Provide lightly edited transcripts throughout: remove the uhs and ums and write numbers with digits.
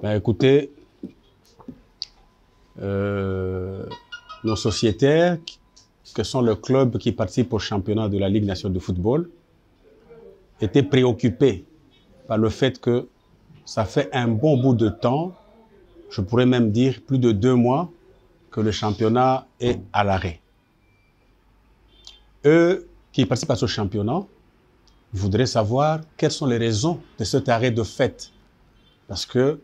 Ben, écoutez, nos sociétaires, que sont le club qui participe au championnat de la Ligue nationale de football, étaient préoccupés par le fait que ça fait un bon bout de temps, je pourrais même dire plus de 2 mois, que le championnat est à l'arrêt. Eux qui participent à ce championnat voudraient savoir quelles sont les raisons de cet arrêt de fait. Parce que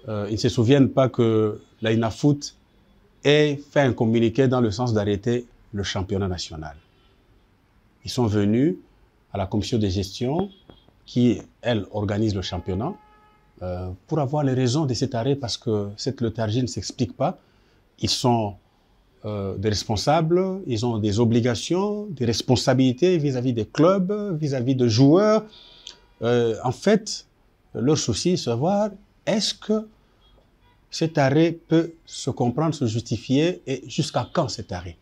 ils ne se souviennent pas que la INAFOOT ait fait un communiqué dans le sens d'arrêter le championnat national. Ils sont venus à la commission de gestion qui, elle, organise le championnat pour avoir les raisons de cet arrêt parce que cette léthargie ne s'explique pas. Ils sont des responsables, ils ont des obligations, des responsabilités vis-à-vis des clubs, vis-à-vis des joueurs. En fait, leur souci est de savoir est-ce que cet arrêt peut se comprendre, se justifier et jusqu'à quand cet arrêt?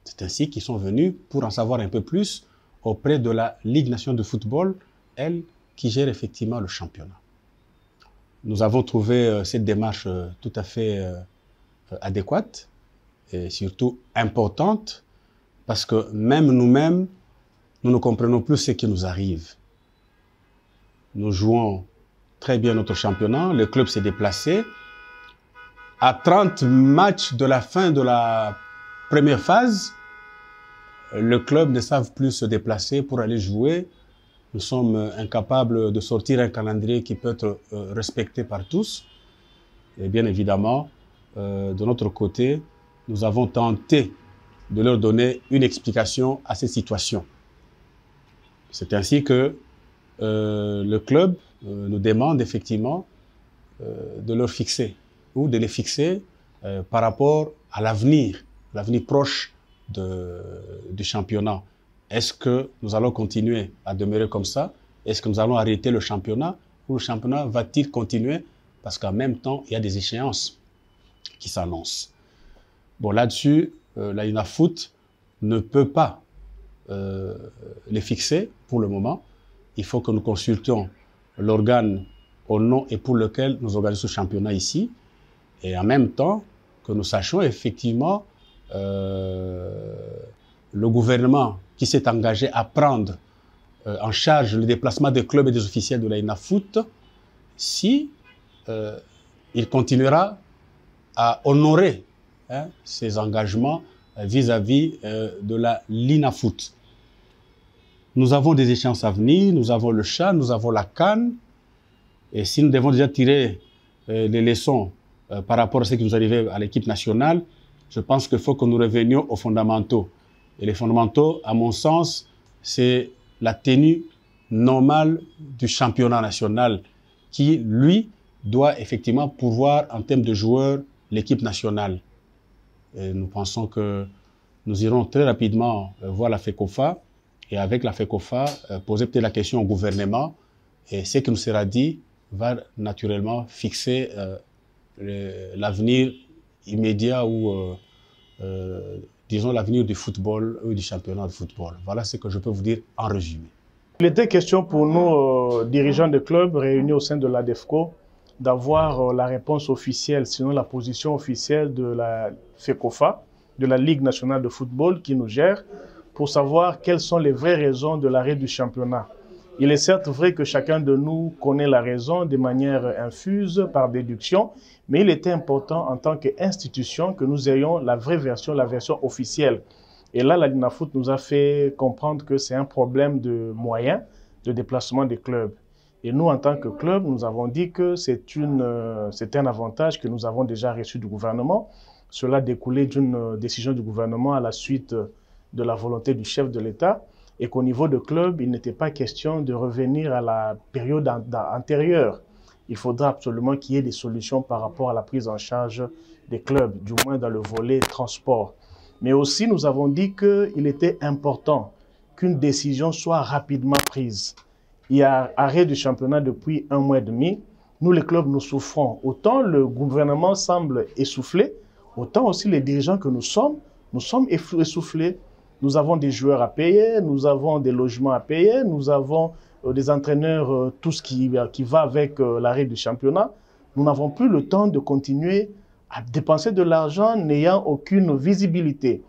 C'est ainsi qu'ils sont venus pour en savoir un peu plus auprès de la Ligue nationale de football, elle qui gère effectivement le championnat. Nous avons trouvé cette démarche tout à fait adéquate et surtout importante parce que même nous-mêmes, nous ne comprenons plus ce qui nous arrive. Nous jouons très bien notre championnat, le club s'est déplacé. À 30 matchs de la fin de la première phase, le club ne savent plus se déplacer pour aller jouer. Nous sommes incapables de sortir un calendrier qui peut être respecté par tous. Et bien évidemment, de notre côté, nous avons tenté de leur donner une explication à cette situation. C'est ainsi que le club nous demande effectivement de leur fixer ou de les fixer par rapport à l'avenir proche du championnat. Est-ce que nous allons continuer à demeurer comme ça? Est-ce que nous allons arrêter le championnat? Ou le championnat va-t-il continuer? Parce qu'en même temps, il y a des échéances qui s'annoncent. Bon, là-dessus, la INAFOOT ne peut pas les fixer pour le moment. Il faut que nous consultions l'organe au nom et pour lequel nous organisons ce championnat ici. Et en même temps, que nous sachions effectivement le gouvernement qui s'est engagé à prendre en charge le déplacement des clubs et des officiels de la INAFOOT, si il continuera à honorer ses engagements vis-à-vis de la l'INAFOOT. Nous avons des échéances à venir, nous avons le CHAN, nous avons la CAN, et si nous devons déjà tirer les leçons par rapport à ce qui nous arrivait à l'équipe nationale, je pense qu'il faut que nous revenions aux fondamentaux. Et les fondamentaux, à mon sens, c'est la tenue normale du championnat national qui, lui, doit effectivement pourvoir en termes de joueurs l'équipe nationale. Et nous pensons que nous irons très rapidement voir la FECOFA et avec la FECOFA poser peut-être la question au gouvernement et ce qui nous sera dit va naturellement fixer l'avenir immédiat ou disons l'avenir du football ou du championnat de football. Voilà ce que je peux vous dire en résumé. Il était question pour nous, dirigeants de clubs réunis au sein de l'ADEFCO, d'avoir la réponse officielle, sinon la position officielle de la FECOFA, de la Ligue nationale de football qui nous gère, pour savoir quelles sont les vraies raisons de l'arrêt du championnat. Il est certes vrai que chacun de nous connaît la raison de manière infuse, par déduction, mais il était important en tant qu'institution que nous ayons la vraie version, la version officielle. Et là, la INAFOOT nous a fait comprendre que c'est un problème de moyens de déplacement des clubs. Et nous, en tant que club, nous avons dit que c'est un avantage que nous avons déjà reçu du gouvernement. Cela découlait d'une décision du gouvernement à la suite de la volonté du chef de l'État. Et qu'au niveau de club, il n'était pas question de revenir à la période antérieure. Il faudra absolument qu'il y ait des solutions par rapport à la prise en charge des clubs, du moins dans le volet transport. Mais aussi, nous avons dit qu'il était important qu'une décision soit rapidement prise. Il y a arrêt du championnat depuis 1 mois et demi. Nous, les clubs, nous souffrons. Autant le gouvernement semble essoufflé, autant aussi les dirigeants que nous sommes essoufflés. Nous avons des joueurs à payer, nous avons des logements à payer, nous avons des entraîneurs, tout ce qui va avec l'arrêt du championnat, nous n'avons plus le temps de continuer à dépenser de l'argent n'ayant aucune visibilité.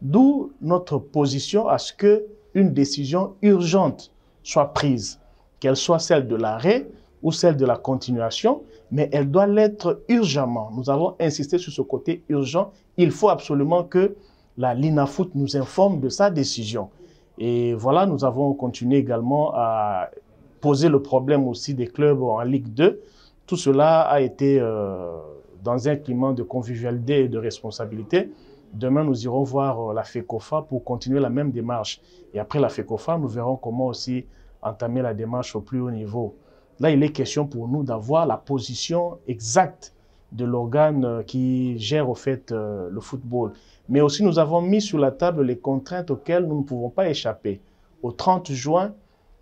D'où notre position à ce qu'une décision urgente soit prise, qu'elle soit celle de l'arrêt ou celle de la continuation, mais elle doit l'être urgemment. Nous avons insisté sur ce côté urgent. Il faut absolument que la LINAFOOT nous informe de sa décision. Et voilà, nous avons continué également à poser le problème aussi des clubs en Ligue 2. Tout cela a été dans un climat de convivialité et de responsabilité. Demain, nous irons voir la FECOFA pour continuer la même démarche. Et après la FECOFA, nous verrons comment aussi entamer la démarche au plus haut niveau. Là, il est question pour nous d'avoir la position exacte de l'organe qui gère au fait le football. Mais aussi, nous avons mis sur la table les contraintes auxquelles nous ne pouvons pas échapper. Au 30 juin,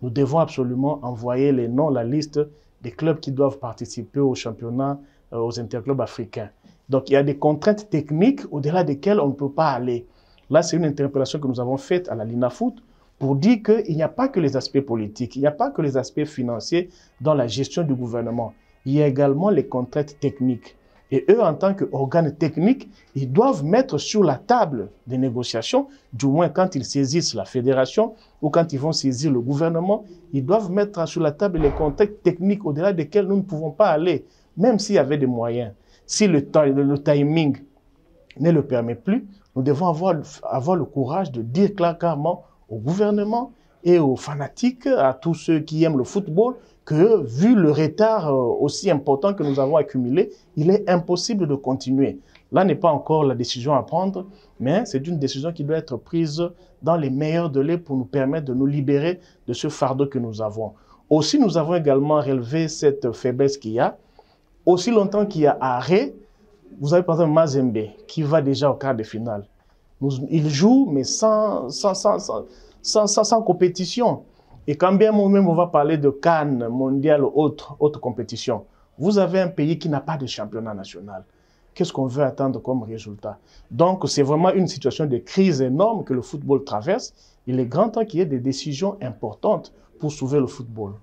nous devons absolument envoyer les noms, la liste des clubs qui doivent participer au championnat, aux interclubs africains. Donc, il y a des contraintes techniques au-delà desquelles on ne peut pas aller. Là, c'est une interpellation que nous avons faite à la LINAFOOT pour dire qu'il n'y a pas que les aspects politiques, il n'y a pas que les aspects financiers dans la gestion du gouvernement. Il y a également les contraintes techniques. Et eux, en tant qu'organes techniques, ils doivent mettre sur la table des négociations, du moins quand ils saisissent la fédération ou quand ils vont saisir le gouvernement, ils doivent mettre sur la table les contraintes techniques au-delà desquelles nous ne pouvons pas aller, même s'il y avait des moyens. Si le timing ne le permet plus, nous devons avoir le courage de dire clairement au gouvernement et aux fanatiques, à tous ceux qui aiment le football, que vu le retard aussi important que nous avons accumulé, il est impossible de continuer. Là n'est pas encore la décision à prendre, mais c'est une décision qui doit être prise dans les meilleurs délais pour nous permettre de nous libérer de ce fardeau que nous avons. Aussi, nous avons également relevé cette faiblesse qu'il y a. Aussi longtemps qu'il y a arrêt, vous avez par exemple Mazembe qui va déjà au quart de finale. Il joue, mais sans compétition. Et quand bien même on va parler de CAN, mondial ou autre compétition, vous avez un pays qui n'a pas de championnat national. Qu'est-ce qu'on veut attendre comme résultat? Donc, c'est vraiment une situation de crise énorme que le football traverse. Il est grand temps qu'il y ait des décisions importantes pour sauver le football.